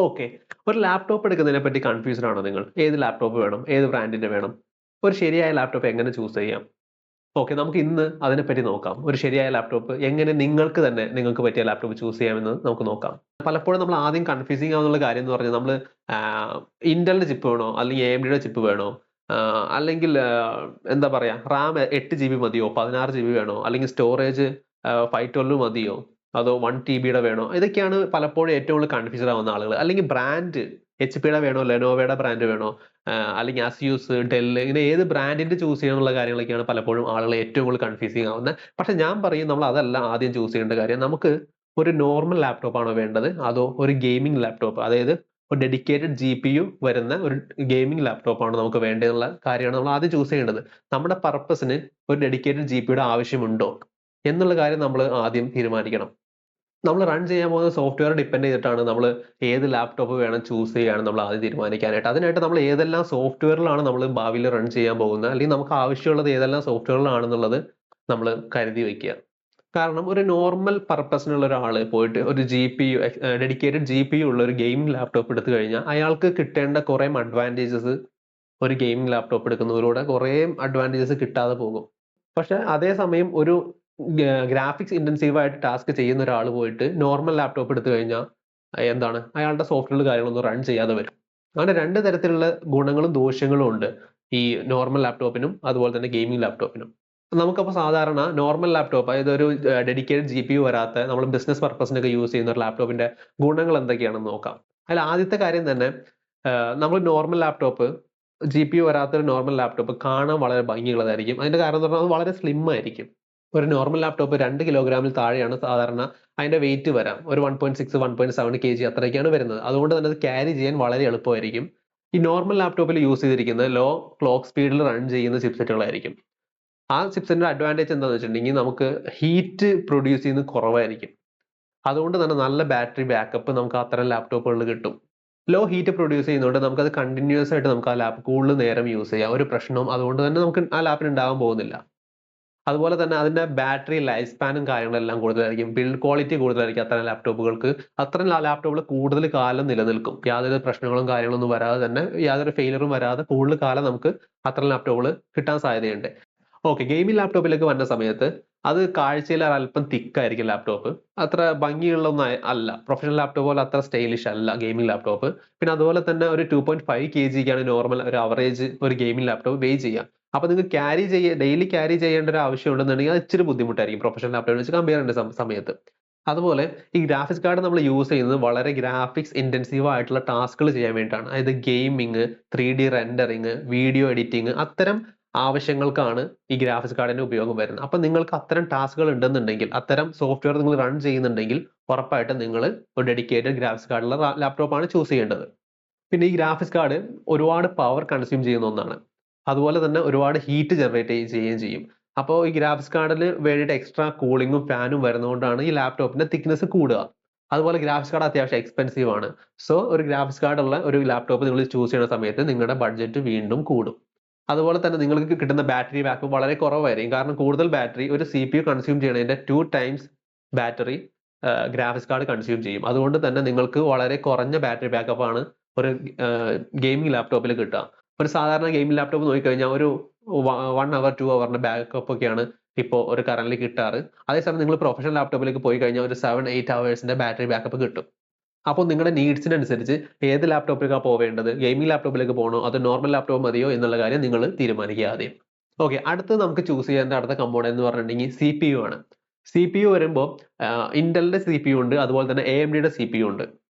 Okay. ഒരു laptop എടുക്കുന്നതിനെ പറ്റി confused ആണോ നിങ്ങൾ? ഏത് ലാപ്ടോപ്പ് വേണം? ഏത് ബ്രാൻഡിന്റെ വേണം? ഒരു ശരിയായ ലാപ്ടോപ്പ് എങ്ങനെ ചൂസ് ചെയ്യാം? ഓക്കെ, നമുക്ക് ഇന്ന് അതിനെപ്പറ്റി നോക്കാം. ഒരു ശരിയായ ലാപ്ടോപ്പ് എങ്ങനെ നിങ്ങൾക്ക് പറ്റിയ ലാപ്ടോപ്പ് ചൂസ് ചെയ്യാമെന്ന് നമുക്ക് നോക്കാം. പലപ്പോഴും നമ്മൾ ആദ്യം കൺഫ്യൂസിംഗ് ആവുന്നുള്ള കാര്യം എന്ന് പറഞ്ഞാൽ നമ്മള് ഇന്റലിന്റെ ചിപ്പ് വേണോ? അല്ലെങ്കിൽ എഎംഡിയുടെ ചിപ്പ് വേണോ? അല്ലെങ്കിൽ എന്താ പറയാ റാം 8 GB മതിയോ? 16 GB വേണോ? അല്ലെങ്കിൽ സ്റ്റോറേജ് 512 മതിയോ? അതോ 1 TBയുടെ വേണോ? ഇതൊക്കെയാണ് പലപ്പോഴും ഏറ്റവും കൂടുതൽ കൺഫ്യൂസ്ഡ് ആവുന്ന ആളുകൾ. അല്ലെങ്കിൽ ബ്രാൻഡ് എച്ച്പിയുടെ വേണോ? ലെനോവയുടെ ബ്രാൻഡ് വേണോ? അല്ലെങ്കിൽ അസ്യൂസ്, ഡെൽ ഇങ്ങനെ ഏത് ബ്രാൻഡിന്റെ ചൂസ് ചെയ്യാനുള്ള കാര്യങ്ങളൊക്കെയാണ് പലപ്പോഴും ആളുകൾ ഏറ്റവും കൂടുതൽ കൺഫ്യൂസിംഗ് ആവുന്നത്. പക്ഷെ ഞാൻ പറയും നമ്മൾ അതല്ല ആദ്യം ചൂസ് ചെയ്യേണ്ട കാര്യം. നമുക്ക് ഒരു നോർമൽ ലാപ്ടോപ്പ് ആണോ വേണ്ടത്? അതോ ഒരു ഗെയിമിംഗ് ലാപ്ടോപ്പ്, അതായത് ഒരു ഡെഡിക്കേറ്റഡ് GPU വരുന്ന ഒരു ഗെയിമിംഗ് ലാപ്ടോപ്പ് ആണ് നമുക്ക് വേണ്ടതെന്നുള്ള കാര്യമാണ് നമ്മൾ ആദ്യം ചൂസ് ചെയ്യേണ്ടത്. നമ്മുടെ പർപ്പസിന് ഒരു ഡെഡിക്കേറ്റഡ് GPUയുടെ ആവശ്യമുണ്ടോ എന്നുള്ള കാര്യം നമ്മൾ ആദ്യം തീരുമാനിക്കണം. നമ്മൾ റൺ ചെയ്യാൻ പോകുന്ന സോഫ്റ്റ്വെയർ ഡിപ്പെൻഡ് ചെയ്തിട്ടാണ് നമ്മൾ ഏത് ലാപ്ടോപ്പ് വേണം ചൂസ് ചെയ്യാനും നമ്മൾ ആദ്യം തീരുമാനിക്കാനായിട്ട്. അതിനായിട്ട് നമ്മൾ ഏതെല്ലാം സോഫ്റ്റ്വെയറിലാണ് നമ്മൾ ഭാവിയിൽ റൺ ചെയ്യാൻ പോകുന്നത്, അല്ലെങ്കിൽ നമുക്ക് ആവശ്യമുള്ളത് ഏതെല്ലാം സോഫ്റ്റ്വെയറിലാണെന്നുള്ളത് നമ്മൾ കരുതി വെക്കുക. കാരണം ഒരു നോർമൽ പർപ്പസിനുള്ള ഒരാൾ പോയിട്ട് ഒരു GPU, ഡെഡിക്കേറ്റഡ് GPU ഉള്ള ഒരു ഗെയിമിംഗ് ലാപ്ടോപ്പ് എടുത്തു കഴിഞ്ഞാൽ അയാൾക്ക് കിട്ടേണ്ട കുറേ അഡ്വാൻറ്റേജസ് ഒരു ഗെയിമിംഗ് ലാപ്ടോപ്പ് എടുക്കുന്നതിലൂടെ കുറേ അഡ്വാൻറ്റേജസ് കിട്ടാതെ പോകും. പക്ഷെ അതേസമയം ഒരു ഗ്രാഫിക്സ് ഇന്റൻസീവ് ആയിട്ട് ടാസ്ക് ചെയ്യുന്ന ഒരാൾ പോയിട്ട് നോർമൽ ലാപ്ടോപ്പ് എടുത്തു കഴിഞ്ഞാൽ എന്താണ് അയാളുടെ സോഫ്റ്റ്വെയർ കാര്യങ്ങളൊന്നും റൺ ചെയ്യാതെ വരും. അങ്ങനെ രണ്ട് തരത്തിലുള്ള ഗുണങ്ങളും ദോഷങ്ങളും ഉണ്ട് ഈ നോർമൽ ലാപ്ടോപ്പിനും അതുപോലെ തന്നെ ഗെയിമിംഗ് ലാപ്ടോപ്പിനും. നമുക്കപ്പോൾ സാധാരണ നോർമൽ ലാപ്ടോപ്പ്, അതായത് ഒരു ഡെഡിക്കേറ്റഡ് GPU വരാത്ത നമ്മൾ ബിസിനസ് പർപ്പസിനൊക്കെ യൂസ് ചെയ്യുന്ന ഒരു ലാപ്ടോപ്പിന്റെ ഗുണങ്ങൾ എന്തൊക്കെയാണെന്ന് നോക്കാം. അതിൽ ആദ്യത്തെ കാര്യം തന്നെ നമ്മൾ നോർമൽ ലാപ്ടോപ്പ്, GPU വരാത്തൊരു നോർമൽ ലാപ്ടോപ്പ് കാണാൻ വളരെ ഭംഗിയുള്ളതായിരിക്കും. അതിന്റെ കാരണം എന്ന് പറഞ്ഞാൽ അത് വളരെ സ്ലിം ആയിരിക്കും. ഒരു നോർമൽ ലാപ്ടോപ്പ് 2 കിലോഗ്രാമിൽ താഴെയാണ് സാധാരണ അതിന്റെ വെയിറ്റ് വരാം. ഒരു 1.6 1.7 kg അത്രയൊക്കെയാണ് വരുന്നത്. അതുകൊണ്ട് തന്നെ അത് ക്യാരി ചെയ്യാൻ വളരെ എളുപ്പമായിരിക്കും. ഈ നോർമൽ ലാപ്ടോപ്പിൽ യൂസ് ചെയ്തിരിക്കുന്നത് ലോ ക്ലോക്ക് സ്പീഡിൽ റൺ ചെയ്യുന്ന ചിപ്സെറ്റുകളായിരിക്കും. ആ ചിപ്സെറ്റിന്റെ അഡ്വാൻറ്റേജ് എന്താണെന്ന് വെച്ചിട്ടുണ്ടെങ്കിൽ നമുക്ക് ഹീറ്റ് പ്രൊഡ്യൂസ് ചെയ്യുന്നത് കുറവായിരിക്കും. അതുകൊണ്ട് തന്നെ നല്ല ബാറ്ററി ബാക്കപ്പ് നമുക്ക് അത്തരം ലാപ്ടോപ്പുകളിൽ കിട്ടും. ലോ ഹീറ്റ് പ്രൊഡ്യൂസ് ചെയ്യുന്നതുകൊണ്ട് നമുക്കത് കണ്ടിന്യൂസ് ആയിട്ട് നമുക്ക് ആ ലാപ്പ് കൂടുതൽ നേരം യൂസ് ചെയ്യാം. ഒരു പ്രശ്നവും അതുകൊണ്ട് തന്നെ നമുക്ക് ആ ലാപ്പിന് ഉണ്ടാകാൻ പോകുന്നില്ല. അതുപോലെ തന്നെ അതിന്റെ ബാറ്ററി ലൈഫ് സ്പാനും കാര്യങ്ങളെല്ലാം കൂടുതലായിരിക്കും. ബിൽഡ് ക്വാളിറ്റി കൂടുതലായിരിക്കും അത്തരം ലാപ്ടോപ്പുകൾക്ക്. അത്തരം ലാപ്ടോപ്പുകൾ കൂടുതൽ കാലം നിലനിൽക്കും. യാതൊരു പ്രശ്നങ്ങളും കാര്യങ്ങളൊന്നും വരാതെ തന്നെ, യാതൊരു ഫെയിലറും വരാതെ കൂടുതൽ കാലം നമുക്ക് അത്തരം ലാപ്ടോപ്പുകൾ കിട്ടാൻ സാധ്യതയുണ്ട്. ഓക്കെ, ഗെയിമിംഗ് ലാപ്ടോപ്പിലേക്ക് വരുന്ന സമയത്ത് അത് കാഴ്ചയിൽ അല്പം തിക്കായിരിക്കും ലാപ്ടോപ്പ്. അത്ര ഭംഗിയുള്ളൊന്നും അല്ല. പ്രൊഫഷണൽ ലാപ്ടോപ്പ് പോലെ അത്ര സ്റ്റൈലിഷ് അല്ല ഗെയിമിംഗ് ലാപ്ടോപ്പ്. പിന്നെ അതുപോലെ തന്നെ ഒരു 2.5 kgക്കാണ് നോർമൽ ഒരു അവറേജ് ഒരു ഗെയിമിംഗ് ലാപ്ടോപ്പ് വെയ് ചെയ്യുക. അപ്പൊ നിങ്ങൾക്ക് ഡെയിലി ക്യാരി ചെയ്യേണ്ട ഒരു ആവശ്യം ഉണ്ടെന്നുണ്ടെങ്കിൽ അത് ഇച്ചിരി ബുദ്ധിമുട്ടായിരിക്കും പ്രൊഫഷണൽ ലാപ്ടോപ്പ് വെച്ച് കമ്പയർ ചെയ്യേണ്ട സമയത്ത്. അതുപോലെ ഈ ഗ്രാഫിക്സ് കാർഡ് നമ്മൾ യൂസ് ചെയ്യുന്നത് വളരെ ഗ്രാഫിക്സ് ഇന്റൻസീവ് ആയിട്ടുള്ള ടാസ്കുകൾ ചെയ്യാൻ വേണ്ടിയിട്ടാണ്. അതായത് gaming, 3D rendering, video editing, അത്തരം ആവശ്യങ്ങൾക്കാണ് ഈ ഗ്രാഫിക്സ് കാർഡിന്റെ ഉപയോഗം വരുന്നത്. അപ്പൊ നിങ്ങൾക്ക് അത്തരം ടാസ്കുകൾ ഉണ്ടെന്നുണ്ടെങ്കിൽ, അത്തരം സോഫ്റ്റ്വെയർ നിങ്ങൾ റൺ ചെയ്യുന്നുണ്ടെങ്കിൽ ഉറപ്പായിട്ടും നിങ്ങൾ ഒരു ഡെഡിക്കേറ്റഡ് ഗ്രാഫിക്സ് കാർഡുള്ള ലാപ്ടോപ്പാണ് ചൂസ് ചെയ്യേണ്ടത്. പിന്നെ ഈ ഗ്രാഫിക്സ് കാർഡ് ഒരുപാട് പവർ കൺസ്യൂം ചെയ്യുന്ന ഒന്നാണ്. അതുപോലെ തന്നെ ഒരുപാട് ഹീറ്റ് ജനറേറ്റ് ചെയ്യുകയും ചെയ്യും. അപ്പോൾ ഈ ഗ്രാഫിക്സ് കാർഡിന് വേണ്ടിയിട്ട് എക്സ്ട്രാ കൂളിങ്ങും ഫാനും വരുന്നതുകൊണ്ടാണ് ഈ ലാപ്ടോപ്പിന്റെ തിക്നെസ് കൂടുക. അതുപോലെ ഗ്രാഫിക്സ് കാർഡ് അത്യാവശ്യം എക്സ്പെൻസീവ് ആണ്. സോ ഒരു ഗ്രാഫിക്സ് കാർഡ് ഉള്ള ഒരു ലാപ്ടോപ്പ് നിങ്ങൾ ചൂസ് ചെയ്യുന്ന സമയത്ത് നിങ്ങളുടെ ബഡ്ജറ്റ് വീണ്ടും കൂടും. അതുപോലെ തന്നെ നിങ്ങൾക്ക് കിട്ടുന്ന ബാറ്ററി ബാക്കപ്പ് വളരെ കുറവായിരിക്കും. കാരണം കൂടുതൽ ബാറ്ററി ഒരു CPU കൺസ്യൂം ചെയ്യണതിന്റെ 2 times battery graphics card consume ചെയ്യും. അതുകൊണ്ട് തന്നെ നിങ്ങൾക്ക് വളരെ കുറഞ്ഞ ബാറ്ററി ബാക്കപ്പ് ആണ് ഒരു ഗെയിമിംഗ് ലാപ്ടോപ്പിൽ കിട്ടുക. ഒരു സാധാരണ ഗെയിമിംഗ് ലാപ്ടോപ്പ് നോക്കിക്കഴിഞ്ഞാൽ ഒരു 1 അവർ 2 അവറിന്റെ ബാക്കപ്പ് ഒക്കെയാണ് ഇപ്പോൾ ഒരു കറന്റ് കിട്ടാറ്. അതേസമയം നിങ്ങൾ പ്രൊഫഷണൽ ലാപ്ടോപ്പിലേക്ക് പോയി കഴിഞ്ഞാൽ ഒരു 7-8 അവേഴ്സിന്റെ ബാറ്ററി ബാക്കപ്പ് കിട്ടും. അപ്പോൾ നിങ്ങളുടെ നീഡ്സിനനുസരിച്ച് ഏത് ലാപ്ടോപ്പിലേക്കാണ് പോവേണ്ടത്, ഗെയിമിംഗ് ലാപ്ടോപ്പിലേക്ക് പോകണോ അതോ നോർമൽ ലാപ്ടോപ്പ് മതിയോ എന്നുള്ള കാര്യം നിങ്ങൾ തീരുമാനിക്കുക ആദ്യം. ഓക്കെ, അടുത്ത് നമുക്ക് ചൂസ് ചെയ്യേണ്ട അടുത്ത കമ്പോണന്റ് എന്ന് പറഞ്ഞിട്ടുണ്ടെങ്കിൽ CPU ആണ്. CPU വരുമ്പോൾ ഇന്റലിന്റെ CPU ഉണ്ട്, അതുപോലെ തന്നെ AMDയുടെ CPU ഉണ്ട്.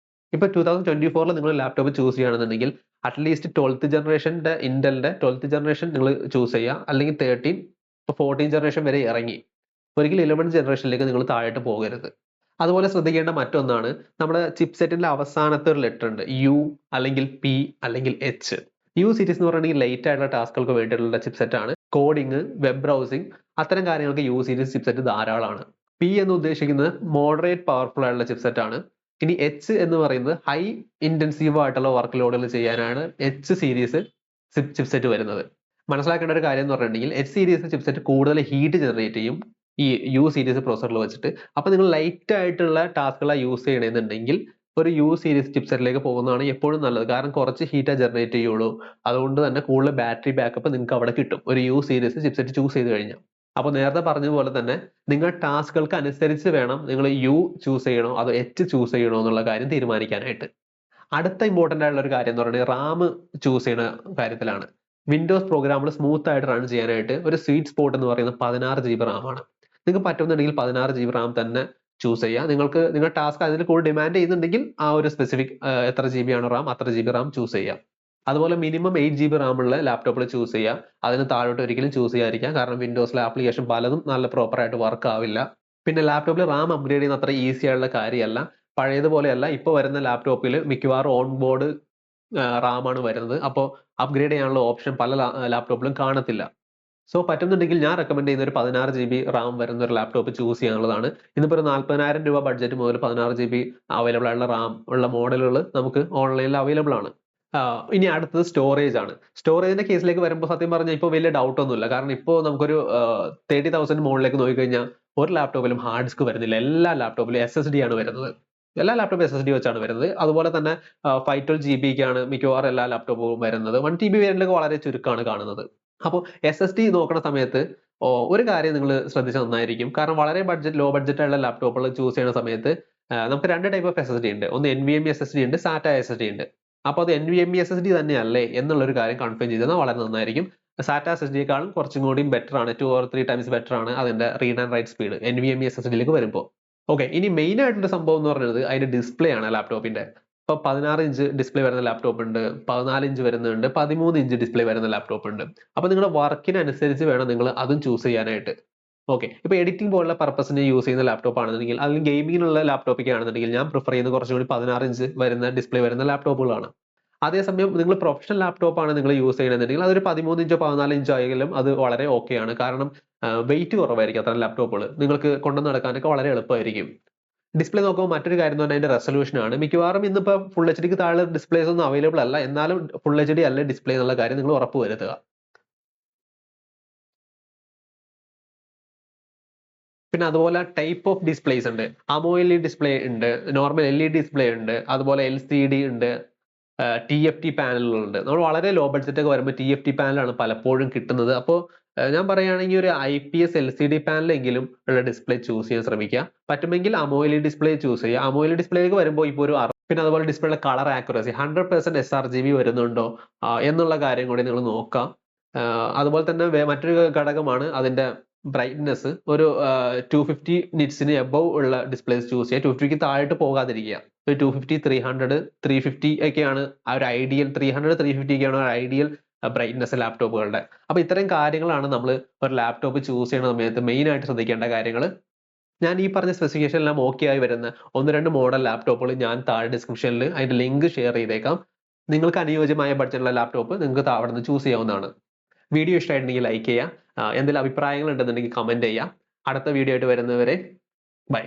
ഇപ്പൊ 2024 നിങ്ങൾ ലാപ്ടോപ്പ് ചൂസ് ചെയ്യുകയാണെന്നുണ്ടെങ്കിൽ അറ്റ്ലീസ്റ്റ് 12th ജനറേഷന്റെ ഇന്റലിന്റെ 12th ജനറേഷൻ നിങ്ങൾ ചൂസ് ചെയ്യുക. അല്ലെങ്കിൽ 13, 14 ജനറേഷൻ വരെ ഇറങ്ങി. ഒരിക്കലും 11th ജനറേഷനിലേക്ക് നിങ്ങൾ താഴോട്ട് പോകരുത്. അതുപോലെ ശ്രദ്ധിക്കേണ്ട മറ്റൊന്നാണ് നമ്മുടെ ചിപ്സെറ്റിന്റെ അവസാനത്തെ ഒരു ലെറ്റർ ഉണ്ട്. U അല്ലെങ്കിൽ P അല്ലെങ്കിൽ H. U സീരീസ് എന്ന് പറഞ്ഞിട്ടുണ്ടെങ്കിൽ ലൈറ്റ് ആയിട്ടുള്ള ടാസ്കുകൾക്ക് വേണ്ടിയിട്ടുള്ള ചിപ്സെറ്റ് ആണ്. കോഡിങ്, വെബ് ബ്രൗസിംഗ് അത്തരം കാര്യങ്ങൾക്ക് U സീരീസ് ചിപ്സെറ്റ് ധാരാളമാണ്. P എന്ന് ഉദ്ദേശിക്കുന്നത് മോഡറേറ്റ് പവർഫുൾ ആയിട്ടുള്ള ചിപ്സെറ്റ് ആണ്. ഇനി H എന്ന് പറയുന്നത് ഹൈ ഇന്റൻസീവ് ആയിട്ടുള്ള വർക്ക് ലോഡുകൾ ചെയ്യാനാണ് H സീരീസ് ചിപ്സെറ്റ് വരുന്നത്. മനസ്സിലാക്കേണ്ട ഒരു കാര്യം എന്ന് പറഞ്ഞിട്ടുണ്ടെങ്കിൽ H സീരീസ് ചിപ്സെറ്റ് കൂടുതൽ ഹീറ്റ് ജനറേറ്റ് ചെയ്യും ഈ U സീരീസ് പ്രോസസറിൽ വെച്ചിട്ട്. അപ്പൊ നിങ്ങൾ ലൈറ്റ് ആയിട്ടുള്ള ടാസ്കുകളാണ് യൂസ് ചെയ്യണമെന്നുണ്ടെങ്കിൽ ഒരു യു സീരീസ് ചിപ്സെറ്റിലേക്ക് പോകുന്നതാണ് എപ്പോഴും നല്ലത്. കാരണം കുറച്ച് ഹീറ്റേ ജനറേറ്റ് ചെയ്യുള്ളൂ. അതുകൊണ്ട് തന്നെ കൂടുതൽ ബാറ്ററി ബാക്കപ്പ് നിങ്ങൾക്ക് അവിടെ കിട്ടും ഒരു യു സീരീസ് ചിപ്സെറ്റ് ചൂസ് ചെയ്ത് കഴിഞ്ഞാൽ. അപ്പോൾ നേരത്തെ പറഞ്ഞതുപോലെ തന്നെ നിങ്ങൾ ടാസ്കുകൾക്ക് അനുസരിച്ച് വേണം നിങ്ങൾ യു ചൂസ് ചെയ്യണോ അതോ എച്ച് ചൂസ് ചെയ്യണോ എന്നുള്ള കാര്യം തീരുമാനിക്കാനായിട്ട്. അടുത്ത ഇമ്പോർട്ടൻ്റ് ആയിട്ടുള്ള ഒരു കാര്യം എന്ന് പറയുന്നത് റാം ചൂസ് ചെയ്യുന്ന കാര്യത്തിലാണ്. വിൻഡോസ് പ്രോഗ്രാമുകൾ സ്മൂത്ത് ആയിട്ട് റൺ ചെയ്യാനായിട്ട് ഒരു സ്വീറ്റ് സ്പോട്ട് എന്ന് പറയുന്നത് 16 GB റാമാണ്. നിങ്ങൾക്ക് പറ്റുന്നുണ്ടെങ്കിൽ 16 GB റാം തന്നെ ചൂസ് ചെയ്യുക. നിങ്ങൾ ടാസ്ക് അതിൽ കൂടുതൽ ഡിമാൻഡ് ചെയ്യുന്നുണ്ടെങ്കിൽ ആ ഒരു സ്പെസിഫിക് എത്ര GB ആണ് റാം അത്ര GB റാം ചൂസ് ചെയ്യുക. അതുപോലെ മിനിമം 8 GB റാമുള്ള ലാപ്ടോപ്പിൽ ചൂസ് ചെയ്യുക. അതിന് താഴോട്ട് ഒരിക്കലും ചൂസ് ചെയ്യാതിരിക്കുക. കാരണം വിൻഡോസിലെ ആപ്ലിക്കേഷൻ പലതും നല്ല പ്രോപ്പറായിട്ട് വർക്ക് ആവില്ല. പിന്നെ ലാപ്ടോപ്പിൽ റാം അപ്ഗ്രേഡ് ചെയ്യുന്ന അത്ര ഈസി ആയിട്ടുള്ള കാര്യമല്ല. പഴയതുപോലെയല്ല ഇപ്പോൾ വരുന്ന ലാപ്ടോപ്പിൽ മിക്കവാറും ഓൺ ബോർഡ് റാമാണ് വരുന്നത്. അപ്പോൾ അപ്ഗ്രേഡ് ചെയ്യാനുള്ള ഓപ്ഷൻ പല ലാപ്ടോപ്പിലും കാണത്തില്ല. സോ പറ്റുന്നുണ്ടെങ്കിൽ ഞാൻ റെക്കമെൻഡ് ചെയ്യുന്ന ഒരു 16 GB റാം വരുന്ന ഒരു ലാപ്ടോപ്പ് ചൂസ് ചെയ്യാനുള്ളതാണ്. ഇന്നിപ്പോൾ ഒരു 40,000 രൂപ ബഡ്ജറ്റ് മുതൽ 16 GB അവൈലബിൾ ആയിട്ടുള്ള റാം ഉള്ള മോഡലുകൾ നമുക്ക് ഓൺലൈനിൽ അവൈലബിൾ ആണ്. ഇനി അടുത്തത് സ്റ്റോറേജ് ആണ്. സ്റ്റോറേജിന്റെ കേസിലേക്ക് വരുമ്പോൾ സത്യം പറഞ്ഞാൽ ഇപ്പോൾ വലിയ ഡൗട്ട് ഒന്നുമില്ല. കാരണം ഇപ്പോൾ നമുക്കൊരു 30,000 മുകളിലേക്ക് നോക്കിക്കഴിഞ്ഞാൽ ഒരു ലാപ്ടോപ്പിലും ഹാർഡ് ഡിസ്ക് വരുന്നില്ല. എല്ലാ ലാപ്ടോപ്പിലും SSD ആണ് വരുന്നത്. എല്ലാ ലാപ്ടോപ്പും SSD വെച്ചാണ് വരുന്നത്. അതുപോലെ തന്നെ 512 GB ക്കാണ് മിക്കവാറും എല്ലാ ലാപ്ടോപ്പും വരുന്നത്. 1 TB വേരിയന്റിലൊക്കെ വളരെ ചുരുക്കമാണ് കാണുന്നത്. അപ്പോൾ SSD നോക്കുന്ന സമയത്ത് ഒരു കാര്യം നിങ്ങൾ ശ്രദ്ധിച്ചാൽ നന്നായിരിക്കും. കാരണം വളരെ ലോ ബഡ്ജറ്റ് ആയിട്ടുള്ള ലാപ്ടോപ്പുകൾ ചൂസ് ചെയ്യുന്ന സമയത്ത് നമുക്ക് 2 ടൈപ്പ് ഓഫ് SSD ഉണ്ട്. ഒന്ന് NVMe SSD ഉണ്ട്, SATA SSD ഉണ്ട്. അപ്പോൾ അത് NVMe SSD തന്നെയല്ലേ എന്നുള്ളൊരു കാര്യം കൺഫേം ചെയ്താൽ വളരെ നന്നായിരിക്കും. SATA SSDയേക്കാളും കുറച്ചും കൂടിയും ബെറ്റർ ആണ്, 2 or 3 times ബെറ്റർ ആണ് അതിന്റെ read and write speed NVMe SSDയിലേക്ക് വരുമ്പോൾ. ഓക്കെ, ഇനി മെയിൻ ആയിട്ടുള്ള സംഭവം എന്ന് പറയുന്നത് അതിന്റെ ഡിസ്പ്ലേ ആണ് ലാപ്ടോപ്പിന്റെ. ഇപ്പൊ 16 ഇഞ്ച് ഡിസ്പ്ലേ വരുന്ന ലാപ്ടോപ്പ് ഉണ്ട്, 14 ഇഞ്ച് വരുന്നുണ്ട്, 13 ഇഞ്ച് ഡിസ്പ്ലേ വരുന്ന ലാപ്ടോപ്പ് ഉണ്ട്. അപ്പൊ നിങ്ങളുടെ വർക്കിനനുസരിച്ച് വേണം നിങ്ങൾ അതും ചൂസ് ചെയ്യാനായിട്ട്. ഓക്കെ, ഇപ്പൊ എഡിറ്റിംഗ് പോലുള്ള പർപ്പസിന് യൂസ് ചെയ്യുന്ന ലാപ്ടോപ്പ് ആണെന്നുണ്ടെങ്കിൽ അല്ലെങ്കിൽ ഗെയിമിങ്ങിനുള്ള ലാപ്ടോപ്പൊക്കെ ആണെന്നുണ്ടെങ്കിൽ ഞാൻ പ്രിഫർ ചെയ്യുന്നത് കുറച്ചുകൂടി 16 ഇഞ്ച് വരുന്ന ഡിസ്പ്ലേ വരുന്ന ലാപ്ടോപ്പുകളാണ്. അതേസമയം നിങ്ങൾ പ്രൊഫഷണൽ ലാപ്ടോപ്പ് ആണ് നിങ്ങൾ യൂസ് ചെയ്യണമെന്നുണ്ടെങ്കിൽ അതൊരു 13 ഇഞ്ചോ 14 ഇഞ്ചോ ആയാലും അത് വളരെ ഓക്കെ ആണ്. കാരണം വെയിറ്റ് കുറവായിരിക്കും അത്തരം ലാപ്ടോപ്പുകൾ, നിങ്ങൾക്ക് കൊണ്ടു നടക്കാനൊക്കെ വളരെ എളുപ്പമായിരിക്കും. ഡിസ്പ്ലേ നോക്കുമ്പോൾ മറ്റൊരു കാര്യം എന്ന് പറഞ്ഞാൽ അതിന്റെ റെസൊല്യൂഷൻ ആണ്. മിക്കവാറും ഇന്നിപ്പോൾ ഫുൾ HD താഴെ ഡിസ്പ്ലേസ് ഒന്നും അവൈലബിൾ അല്ല, എന്നാലും ഫുൾ HD അല്ല ഡിസ്പ്ലേ എന്നുള്ള കാര്യം നിങ്ങൾ ഉറപ്പ് വരുത്തുക. പിന്നെ അതുപോലെ ടൈപ്പ് ഓഫ് ഡിസ്പ്ലേസ് ഉണ്ട്. AMOLED ഡിസ്പ്ലേ ഉണ്ട്, നോർമൽ LED ഡിസ്പ്ലേ ഉണ്ട്, അതുപോലെ LCD ഉണ്ട്, TFT പാനലുകളുണ്ട്. നമ്മൾ വളരെ ലോ ബഡ്ജറ്റ് ഒക്കെ വരുമ്പോൾ TFT പാനലാണ് പലപ്പോഴും കിട്ടുന്നത്. അപ്പോൾ ഞാൻ പറയുകയാണെങ്കിൽ ഒരു IPS LCD പാനലെങ്കിലും ഉള്ള ഡിസ്പ്ലേ ചൂസ് ചെയ്യാൻ ശ്രമിക്കുക. പറ്റുമെങ്കിൽ AMOLED ഡിസ്പ്ലേ ചൂസ് ചെയ്യുക. AMOLED ഡിസ്പ്ലേക്ക് വരുമ്പോൾ ഇപ്പോൾ ഒരു പിന്നെ അതുപോലെ ഡിസ്പ്ലേയുടെ കളർ ആക്യുറസി 100% sRGB വരുന്നുണ്ടോ എന്നുള്ള കാര്യം കൂടി നിങ്ങൾ നോക്കാം. അതുപോലെ തന്നെ മറ്റൊരു ഘടകമാണ് അതിന്റെ ബ്രൈറ്റ്നെസ്. ഒരു 250 നിറ്റ്സിന് എബവ് ഉള്ള ഡിസ്പ്ലേസ് ചൂസ് ചെയ്യുക. 250ക്ക് താഴോട്ട് പോകാതിരിക്കുക. ഒരു 250, 300, 350 ഒക്കെയാണ് ആ ഒരു ഐഡിയൽ. 300, 350 ഒക്കെയാണ് ഒരു ഐഡിയൽ ബ്രൈറ്റ്നെസ് ലാപ്ടോപ്പുകളുടെ. അപ്പൊ ഇത്തരം കാര്യങ്ങളാണ് നമ്മൾ ഒരു ലാപ്ടോപ്പ് ചൂസ് ചെയ്യുന്ന സമയത്ത് മെയിൻ ആയിട്ട് ശ്രദ്ധിക്കേണ്ട കാര്യങ്ങൾ. ഞാൻ ഈ പറഞ്ഞ സ്പെസിഫിക്കേഷൻ എല്ലാം ഓക്കെ ആയി വരുന്ന 1-2 മോഡൽ ലാപ്ടോപ്പുകൾ ഞാൻ താഴെ ഡിസ്ക്രിപ്ഷനിൽ അതിന്റെ ലിങ്ക് ഷെയർ ചെയ്തേക്കാം. നിങ്ങൾക്ക് അനുയോജ്യമായ ബഡ്ജറ്റുള്ള ലാപ്ടോപ്പ് നിങ്ങൾക്ക് അവിടെ നിന്ന് ചൂസ് ചെയ്യാവുന്നതാണ്. വീഡിയോ ഇഷ്ടമായിട്ടുണ്ടെങ്കിൽ ലൈക്ക് ചെയ്യുക. എന്തെങ്കിലും അഭിപ്രായങ്ങൾ ഉണ്ടെന്നുണ്ടെങ്കിൽ കമന്റ് ചെയ്യുക. അടുത്ത വീഡിയോ ആയിട്ട് വരുന്നവരെ ബൈ.